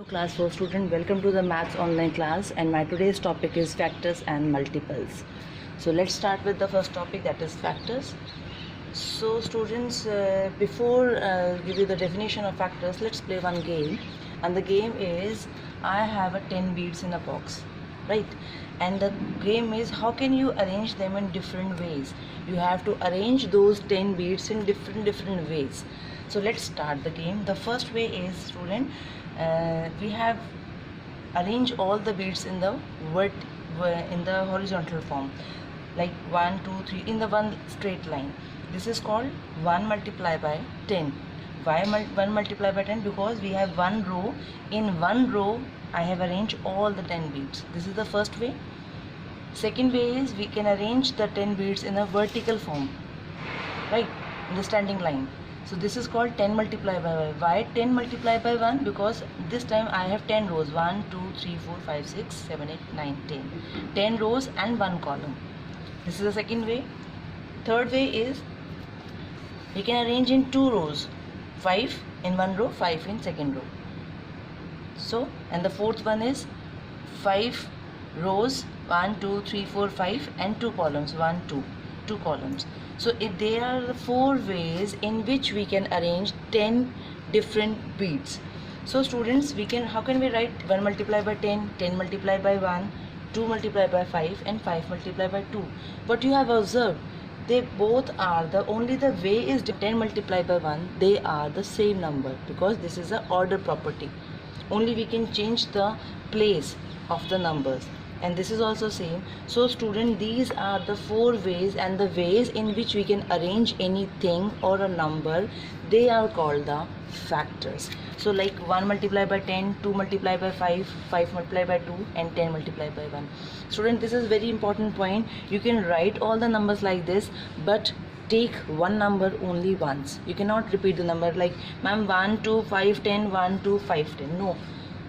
Class 4 student, welcome to the maths online class, and my today's topic is factors and multiples. So let's start with the first topic, that is factors. So students, before give you the definition of factors, let's play one game, and the game is I have a 10 beads in a box, right? And the game is how can you arrange them in different ways. You have to arrange those 10 beads in different ways. So let's start the game. The first way is, student, we have arranged all the beads in the horizontal form, like 1 2 3 in the one straight line. This is called 1 multiplied by 10. Why 1 multiplied by 10? Because we have one row. In one row I have arranged all the 10 beads. This is the first way. Second way is we can arrange the 10 beads in a vertical form, right, in the standing line. So this is called 10 multiplied by 1. Why 10 multiplied by 1? Because this time I have 10 rows. 1 2 3 4 5 6 7 8 9 10. 10 rows and one column. This is the second way. Third way is we can arrange in two rows. 5 in one row, 5 in second row. So, and the fourth one is 5 rows, 1 2 3 4 5 and two columns. 1 2 2 columns. So if there are the four ways in which we can arrange 10 different beads. So students, we can, how can we write 1 multiplied by 10, 10 multiplied by 1, 2 multiplied by 5 and 5 multiplied by 2. But you have observed, they both are only the way is 10 multiplied by 1, they are the same number, because this is a order property. Only we can change the place of the numbers, and this is also same. So student, these are the four ways, and the ways in which we can arrange anything or a number, they are called the factors. So like 1 multiplied by 10, 2 multiplied by 5, 5 multiplied by 2 and 10 multiplied by 1. Student, this is very important point. You can write all the numbers like this, but take one number only once. You cannot repeat the number like, ma'am, 1 2 5 10, 1 2 5 10. No,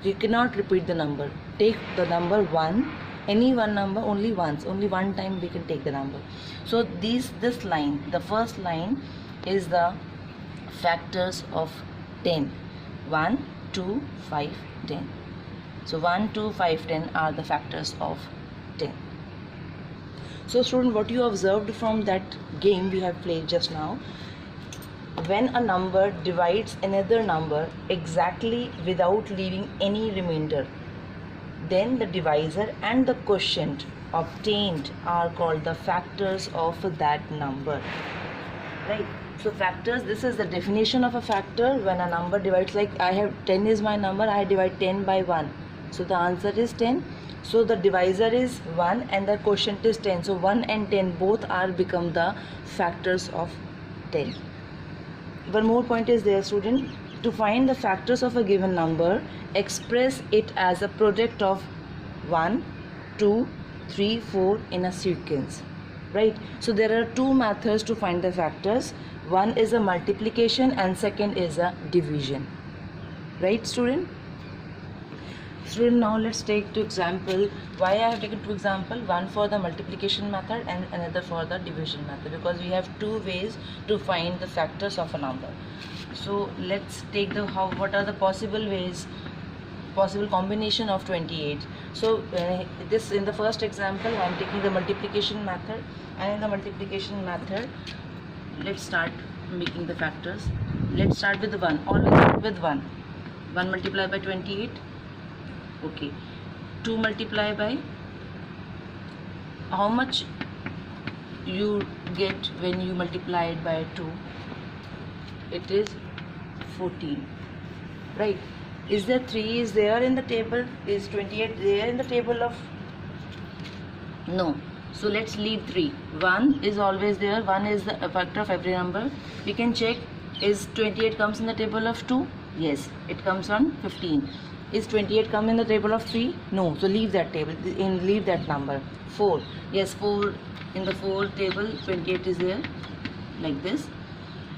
you cannot repeat the number. Take the number 1, any one number only once, only one time we can take the number. So this line, the first line is the factors of 10. 1 2 5 10. So 1 2 5 10 are the factors of 10. So student, what you observed from that game we have played just now, when a number divides another number exactly without leaving any remainder, then the divisor and the quotient obtained are called the factors of that number, right? So factors, this is the definition of a factor. When a number divides, like I have 10 is my number, I divide 10 by 1, so the answer is 10. So the divisor is 1 and the quotient is 10, so 1 and 10 both are become the factors of 10. One more point is there, student. To find the factors of a given number, express it as a product of 1 2 3 4 in a sequence, right? So there are two methods to find the factors. One is a multiplication and second is a division, right student? Student, now let's take two example. Why I have taken two example, one for the multiplication method and another for the division method, because we have two ways to find the factors of a number. So let's take the what are the possible ways, possible combination of 28. So this, in the first example I am taking the multiplication method, and in the multiplication method let's start making the factors. Let's start with 1. Always start with 1. 1 multiplied by 28. Okay. 2 multiply by, how much you get when you multiply it by 2? It is 14, right? Is there 3 is there in the table? Is 28 there in the table of? No. So let's leave 3. 1 is always there. 1 is the factor of every number. We can check, is 28 comes in the table of 2? Yes, it comes on 15. Is 28 come in the table of 3? No. So leave that table, leave that number. 4. Yes, 4 in the 4 table, 28 is there, like this.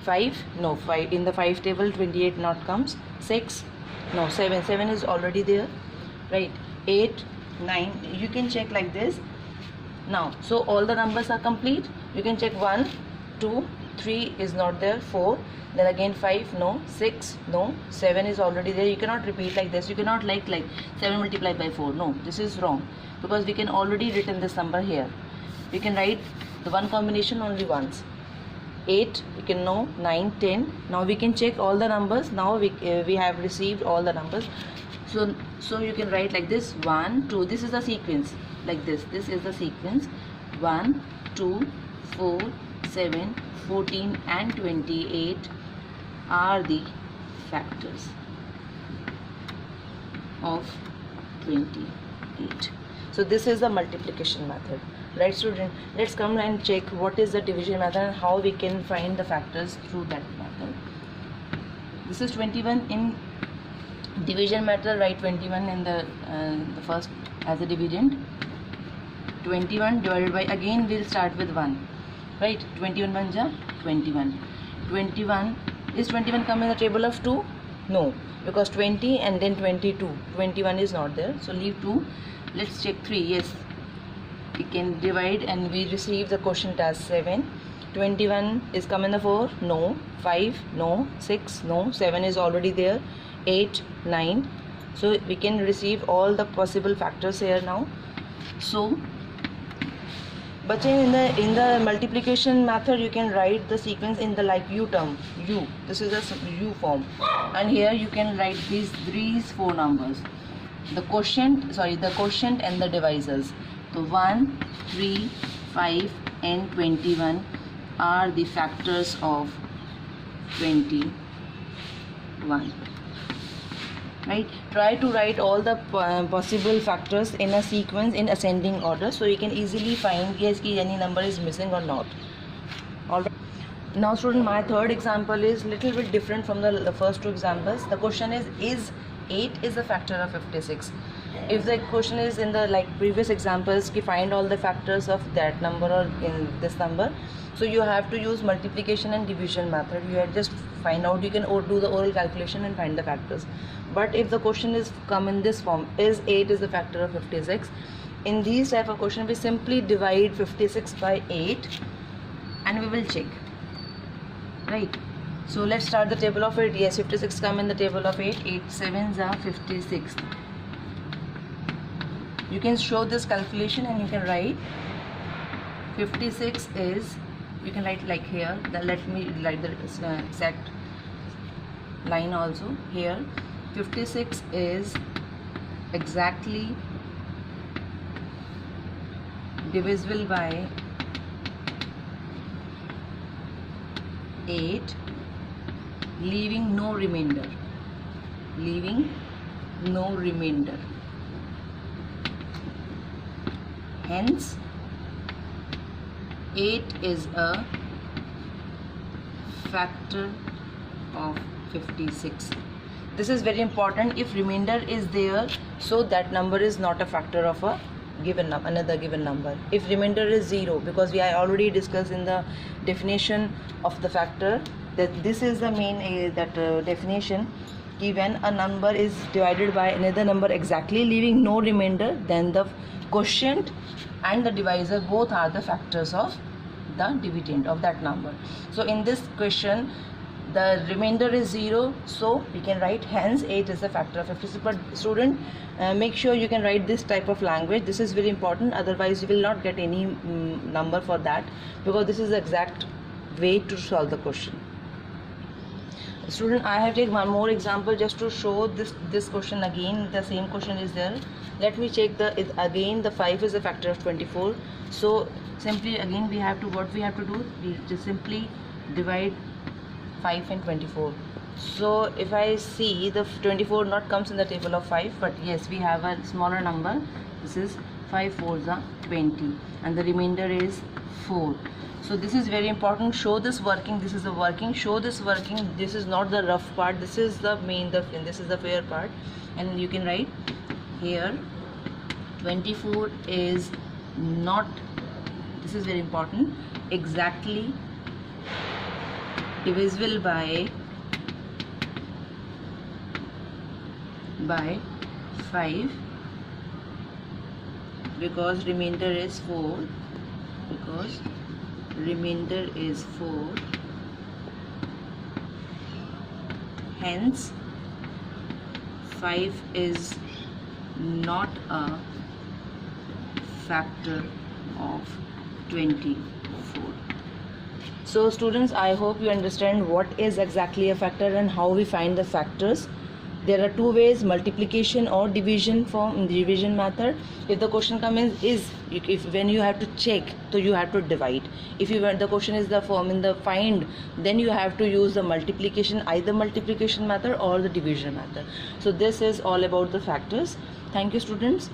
5, no, 5 in the 5 table, 28 not comes. 6, no, 7 is already there, right? 8, 9, you can check like this. Now, so all the numbers are complete. You can check 1 2 3 is not there, 4, then again 5, no, 6, no, 7 is already there. You cannot repeat like this. You cannot like 7 multiplied by 4. No, this is wrong, because we can already written this number here. We can write the one combination only once. 8, we can know, 9, 10. Now we can check all the numbers. Now we have received all the numbers. So you can write like this: 1, 2. This is the sequence, like this. This is the sequence: 1, 2, 4, 7, 14 and 28 are the factors of 28. So this is the multiplication method, right student? Let's come and check what is the division method and how we can find the factors through that method. This is 21 in division method. Write 21 in the first as a dividend. 21 divided by, again we'll start with 1, right? 21 banja 21. 21, is 21 come in the table of 2? No, because 20 and then 22. 21 is not there, so leave 2. Let's check 3. Yes, we can divide and we receive the quotient as 7. 21 is come in the 4? No. 5? No. 6? No. 7 is already there. 8, 9. So we can receive all the possible factors here now. So but in the multiplication method, you can write the sequence in the like U term. U. This is a U form, and here you can write these 4 numbers. The quotient and the divisors. So 1, 3, 5 and 21 are the factors of 21. Right? Try to write all the possible factors in a sequence in ascending order, so you can easily find yes ki any number is missing or not. Alright. Now student, my third example is little bit different from the first two examples. The question is 8 is a factor of 56. If the question is in the like previous examples ki find all the factors of that number or in this number, so you have to use multiplication and division method. You have just find out, you can do the oral calculation and find the factors. But if the question is come in this form, is 8 is a factor of 56, in these type of question we simply divide 56 by 8 and we will check, right? So let's start the table of 8. Yes, 56 come in the table of 8. 8 7s are 56. You can show this calculation and you can write 56 is, you can write like here, let me write the exact line also here. 56 is exactly divisible by 8, leaving no remainder. Hence 8 is a factor of 56. This is very important. If remainder is there, so that number is not a factor of a given another given number. If remainder is 0, because we are already discussed in the definition of the factor that this is the main definition. When a number is divided by another number exactly, leaving no remainder, then the quotient and the divisor both are the factors of the dividend of that number. So in this question the remainder is 0, so we can write hence 8 is the factor of 56. But student, make sure you can write this type of language. This is very important, otherwise you will not get any number for that, because this is the exact way to solve the question. Student, I have taken one more example just to show this question again. The same question is there. Let me check again the 5 is a factor of 24. So simply again we have to do, we just simply divide 5 and 24. So if I see the 24 not comes in the table of 5, but yes, we have a smaller number. This is 5 4s are 20 and the remainder is 4. So this is very important. Show this working. This is the working. Show this working. This is not the rough part. This is the main, this is the fair part. And you can write here 24 is not, this is very important, exactly divisible by 5, because remainder is 4, hence 5 is not a factor of 24. So students, I hope you understand what is exactly a factor and how we find the factors. There are two ways, multiplication or division division method. If the question comes if when you have to check, so you have to divide. If the question is the form in the find, then you have to use the multiplication, either multiplication method or the division method. So this is all about the factors. Thank you students.